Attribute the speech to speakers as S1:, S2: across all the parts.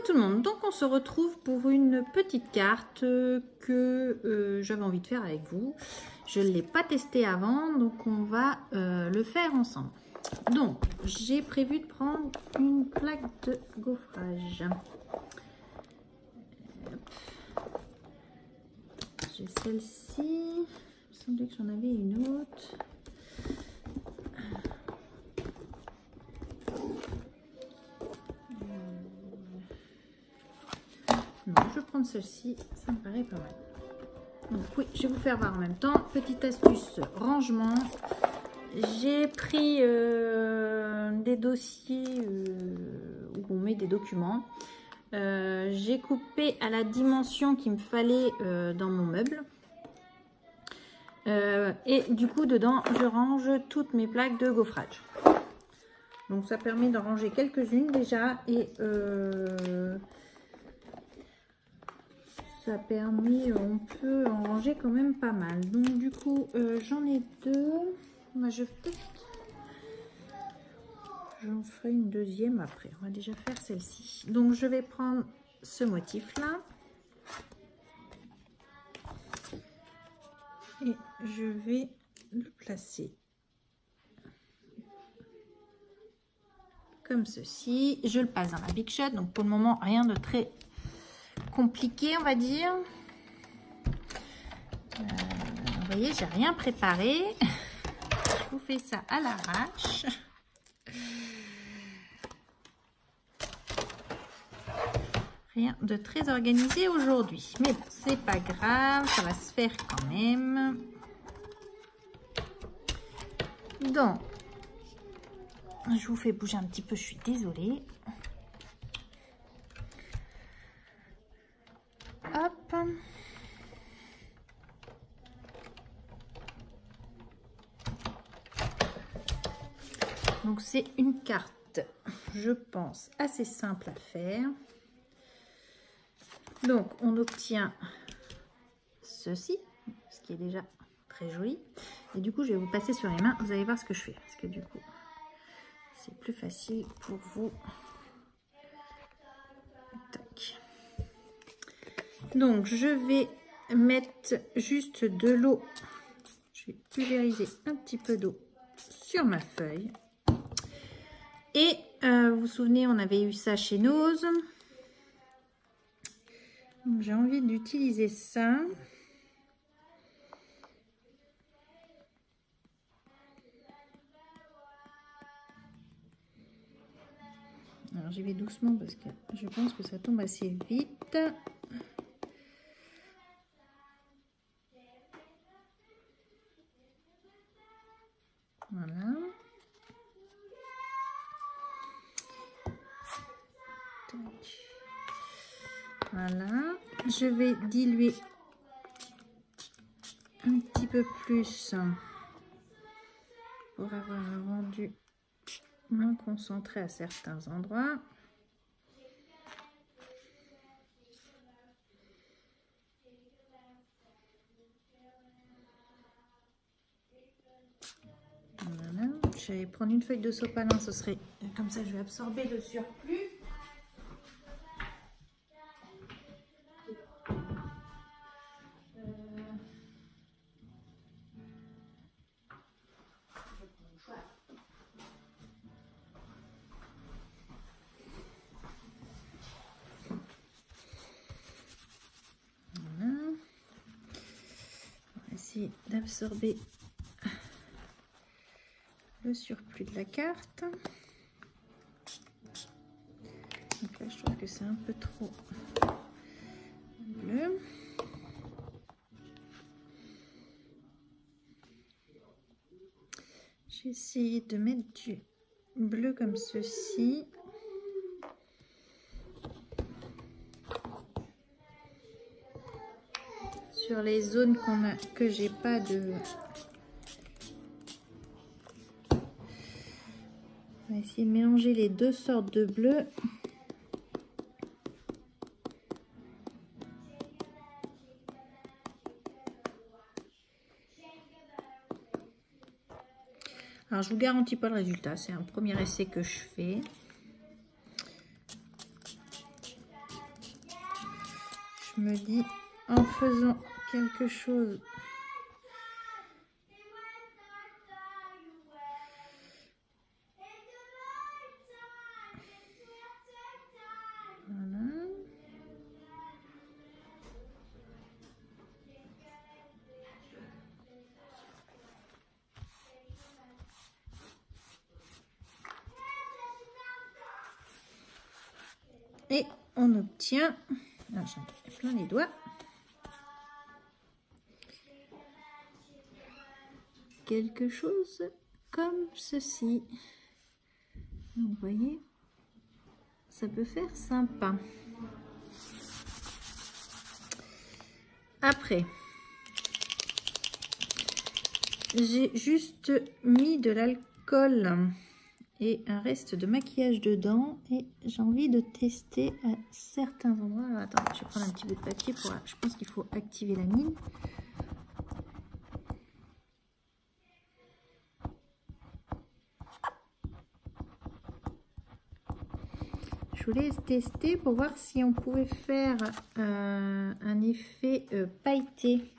S1: tout le monde, donc on se retrouve pour une petite carte que j'avais envie de faire avec vous. Je ne l'ai pas testé avant, donc on va le faire ensemble. Donc j'ai prévu de prendre une plaque de gaufrage. J'ai celle-ci, il me semblait que j'en avais une autre. Non, je vais prendre celle-ci, ça me paraît pas mal. Donc oui, je vais vous faire voir en même temps. Petite astuce rangement. J'ai pris des dossiers où on met des documents. J'ai coupé à la dimension qu'il me fallait dans mon meuble. Et du coup, dedans, je range toutes mes plaques de gaufrage. Donc ça permet de ranger quelques-unes déjà et ça permet, on peut en ranger quand même pas mal. Donc du coup, j'en ai deux. Moi, j'en ferai une deuxième après. On va déjà faire celle-ci. Donc je vais prendre ce motif-là. Et je vais le placer comme ceci. Je le passe dans la Big Shot. Donc pour le moment, rien de très compliqué, on va dire. Vous voyez, j'ai rien préparé. Je vous fais ça à l'arrache. Rien de très organisé aujourd'hui. Mais bon, c'est pas grave, ça va se faire quand même. Donc, je vous fais bouger un petit peu, je suis désolée. Hop. Donc c'est une carte, je pense, assez simple à faire. Donc on obtient ceci, ce qui est déjà très joli. Et du coup, je vais vous passer sur les mains, vous allez voir ce que je fais. Parce que du coup, c'est plus facile pour vous. Tac. Donc je vais mettre juste de l'eau. Je vais pulvériser un petit peu d'eau sur ma feuille. Et vous vous souvenez, on avait eu ça chez Nose. J'ai envie d'utiliser ça. Alors j'y vais doucement parce que je pense que ça tombe assez vite. Voilà. Voilà. Je vais diluer un petit peu plus pour avoir un rendu moins concentré à certains endroits. Voilà. Je vais prendre une feuille de sopalin, ce serait comme ça, je vais absorber le surplus. D'absorber le surplus de la carte. Donc là, je trouve que c'est un peu trop bleu. J'ai essayé de mettre du bleu comme ceci. Sur les zones que j'ai pas de... On va essayer de mélanger les deux sortes de bleu. Alors je vous garantis pas le résultat, c'est un premier essai que je fais. je me dis, en faisant quelque chose. Voilà. Et on obtient, j'en ai plein les doigts, quelque chose comme ceci. Donc, vous voyez, ça peut faire sympa. Après, j'ai juste mis de l'alcool et un reste de maquillage dedans et j'ai envie de tester à certains endroits. Alors, attends, je vais prendre un petit bout de papier pour, je pense qu'il faut activer la mine. Je voulais tester pour voir si on pouvait faire un effet pailleté.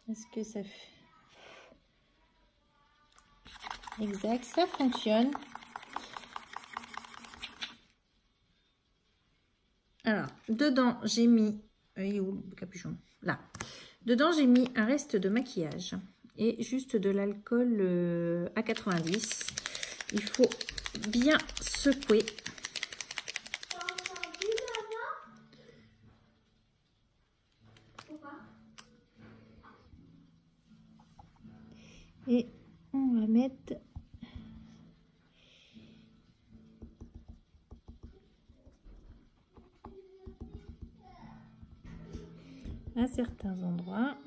S1: Est-ce que ça fait... Exact, ça fonctionne. Alors, dedans, j'ai mis... Il est où le capuchon? Là. Dedans, j'ai mis un reste de maquillage et juste de l'alcool à 90. Il faut bien secouer. Et on va mettre... à certains endroits.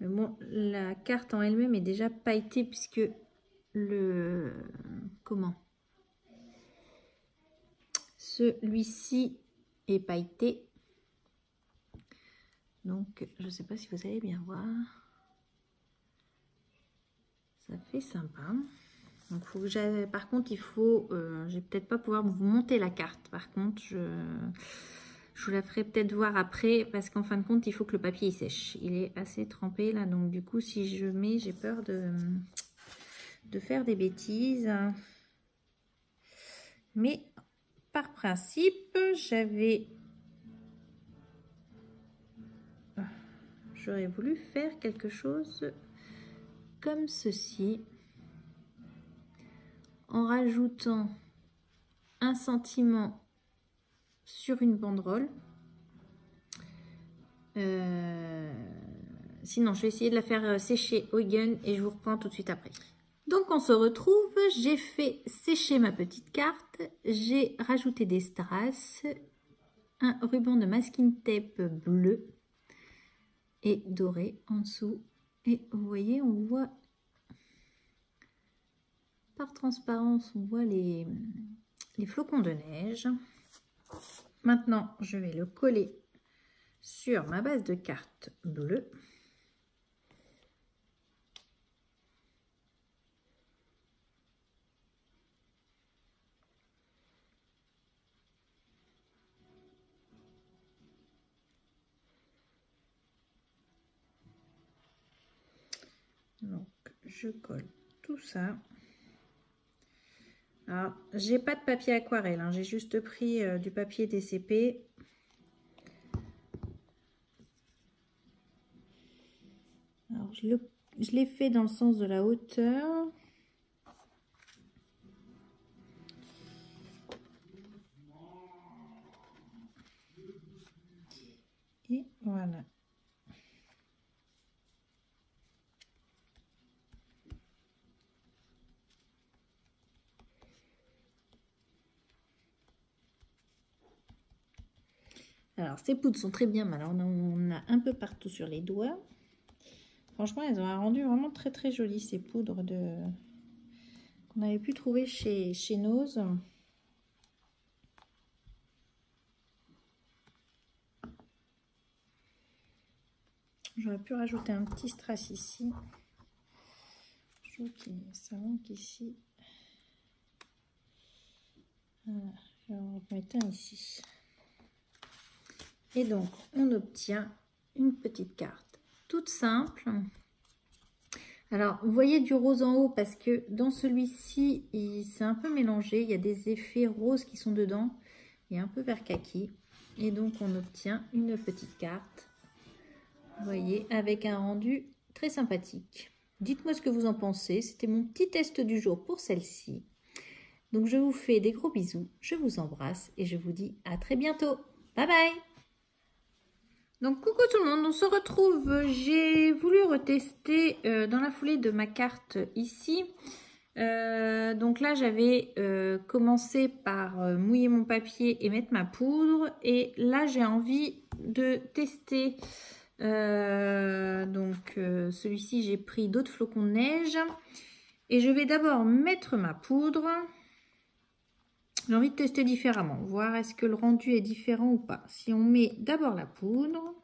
S1: Mais bon, la carte en elle-même est déjà pailletée puisque le... Comment? Celui-ci est pailleté. Donc, je ne sais pas si vous allez bien voir. Ça fait sympa. Donc, faut que par contre, il faut... je vais peut-être pas pouvoir vous monter la carte. Par contre, je vous la ferai peut-être voir après. Parce qu'en fin de compte, il faut que le papier il sèche. Il est assez trempé là. Donc, du coup, si je mets, j'ai peur de faire des bêtises. Mais, par principe, j'aurais voulu faire quelque chose comme ceci. En rajoutant un sentiment sur une banderole. Sinon, je vais essayer de la faire sécher au gun et je vous reprends tout de suite après. Donc, on se retrouve. J'ai fait sécher ma petite carte. J'ai rajouté des strass, un ruban de masking tape bleu et doré en dessous. Et vous voyez, on voit... Par transparence, on voit les flocons de neige. Maintenant, je vais le coller sur ma base de carte bleue. Donc, je colle tout ça. Alors, j'ai pas de papier aquarelle, hein, j'ai juste pris du papier DCP. Alors, je l'ai fait dans le sens de la hauteur. Et voilà. Alors, ces poudres sont très bien, mais alors on a un peu partout sur les doigts. Franchement, elles ont rendu vraiment très très jolies ces poudres qu'on avait pu trouver chez Nose. J'aurais pu rajouter un petit strass ici. Je trouve que ça manque ici. Voilà, je vais en remettre un ici. Et donc, on obtient une petite carte toute simple. Alors, vous voyez du rose en haut parce que dans celui-ci, c'est un peu mélangé. Il y a des effets roses qui sont dedans et un peu vert kaki. Et donc, on obtient une petite carte, vous voyez, avec un rendu très sympathique. Dites-moi ce que vous en pensez. C'était mon petit test du jour pour celle-ci. Donc, je vous fais des gros bisous. Je vous embrasse et je vous dis à très bientôt. Bye bye! Donc coucou tout le monde, on se retrouve, j'ai voulu retester dans la foulée de ma carte ici. Donc là j'avais commencé par mouiller mon papier et mettre ma poudre. Et là j'ai envie de tester, celui-ci j'ai pris d'autres flocons de neige. Et je vais d'abord mettre ma poudre. J'ai envie de tester différemment, voir est-ce que le rendu est différent ou pas. Si on met d'abord la poudre,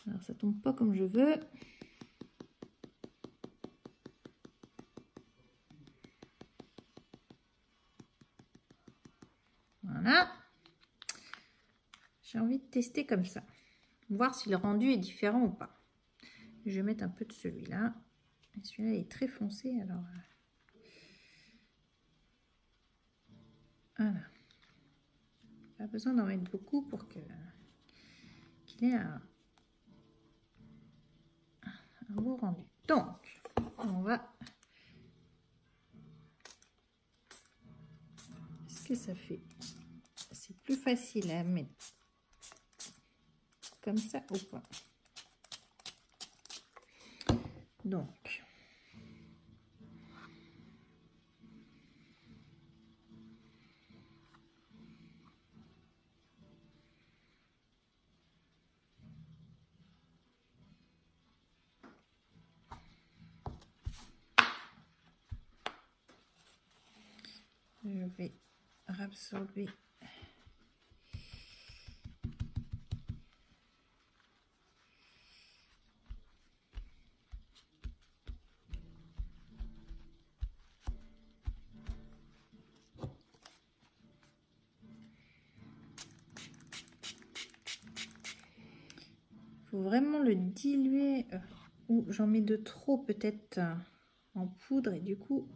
S1: alors ça tombe pas comme je veux. Voilà. J'ai envie de tester comme ça, voir si le rendu est différent ou pas. Je vais mettre un peu de celui-là. Celui-là est très foncé, alors... Voilà. Pas besoin d'en mettre beaucoup pour qu'il ait un beau rendu. Donc, on va... Qu'est-ce que ça fait? C'est plus facile à mettre comme ça ou pas? Donc... Je vais absorber faut vraiment le diluer ou j'en mets de trop peut-être en poudre et du coup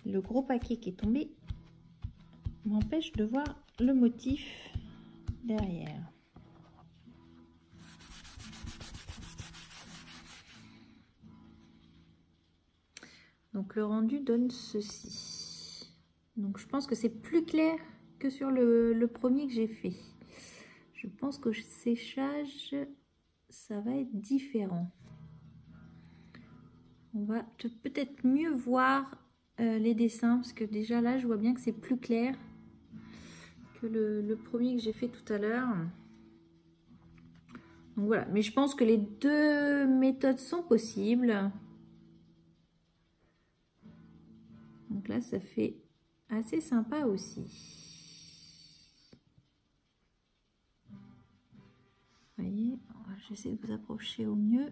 S1: le gros paquet qui est tombé m'empêche de voir le motif derrière. Donc le rendu donne ceci. Donc je pense que c'est plus clair que sur le premier que j'ai fait. Je pense qu'au séchage, ça va être différent. On va peut-être mieux voir les dessins, parce que déjà là, je vois bien que c'est plus clair que le premier que j'ai fait tout à l'heure. Donc voilà, mais je pense que les deux méthodes sont possibles. Donc là, ça fait assez sympa aussi. Vous voyez, j'essaie de vous approcher au mieux.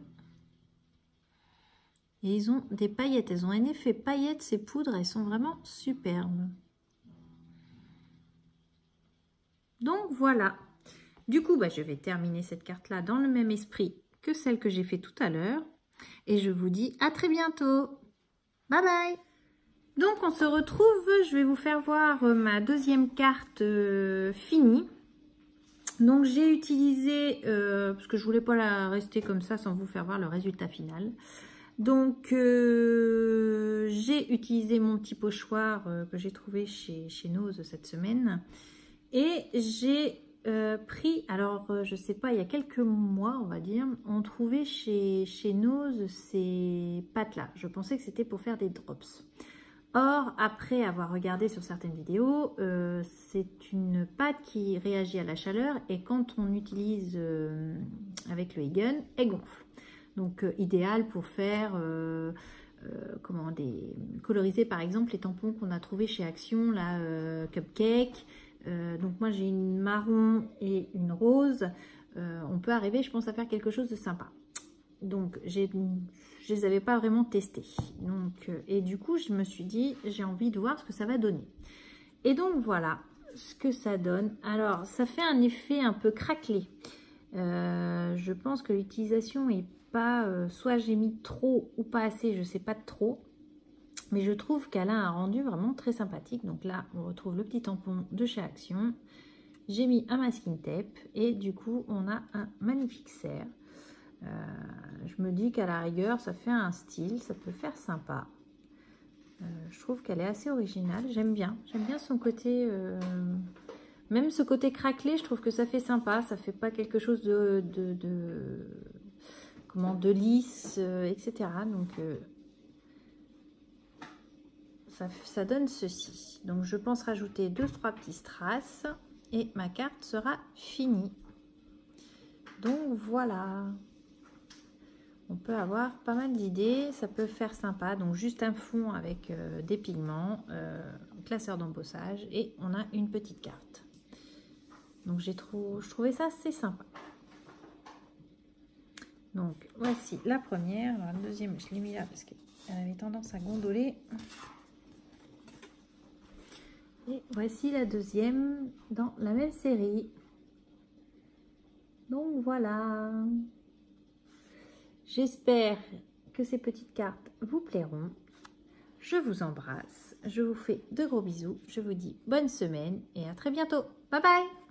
S1: Et ils ont des paillettes, elles ont un effet paillettes, ces poudres, elles sont vraiment superbes. Donc voilà. Du coup, je vais terminer cette carte-là dans le même esprit que celle que j'ai fait tout à l'heure. Et je vous dis à très bientôt. Bye bye. Donc on se retrouve, je vais vous faire voir ma deuxième carte finie. Donc j'ai utilisé, parce que je voulais pas la rester comme ça sans vous faire voir le résultat final. Donc j'ai utilisé mon petit pochoir que j'ai trouvé chez Nose cette semaine. Et j'ai pris, alors je sais pas, il y a quelques mois on va dire, on trouvait chez Nose ces pâtes-là. Je pensais que c'était pour faire des drops. Or, après avoir regardé sur certaines vidéos, c'est une pâte qui réagit à la chaleur et quand on utilise avec le Egan, elle gonfle. Donc, idéal pour faire coloriser par exemple les tampons qu'on a trouvés chez Action, là, Cupcake. Donc, moi j'ai une marron et une rose. On peut arriver, je pense, à faire quelque chose de sympa. Donc, je les avais pas vraiment testés. Donc, et du coup, je me suis dit, j'ai envie de voir ce que ça va donner. Et donc, voilà ce que ça donne. Alors, ça fait un effet un peu craquelé. Je pense que l'utilisation est pas... soit j'ai mis trop ou pas assez, je sais pas de trop. Mais je trouve qu'elle a un rendu vraiment très sympathique. Donc là, on retrouve le petit tampon de chez Action. J'ai mis un masking tape. Et du coup, on a un magnifique cerf. Je me dis qu'à la rigueur, ça fait un style. Ça peut faire sympa. Je trouve qu'elle est assez originale. J'aime bien son côté... même ce côté craquelé, je trouve que ça fait sympa. Ça fait pas quelque chose de lisse, etc. Donc... ça donne ceci. Donc je pense rajouter 2-3 petits strass et ma carte sera finie. Donc voilà, on peut avoir pas mal d'idées, ça peut faire sympa. Donc juste un fond avec des pigments, classeur d'embossage et on a une petite carte. Donc je trouvais ça assez sympa. Donc voici la première. Alors, la deuxième, je l'ai mis là parce qu'elle avait tendance à gondoler. Et voici la deuxième dans la même série. Donc voilà. J'espère que ces petites cartes vous plairont. Je vous embrasse. Je vous fais de gros bisous. Je vous dis bonne semaine et à très bientôt. Bye bye!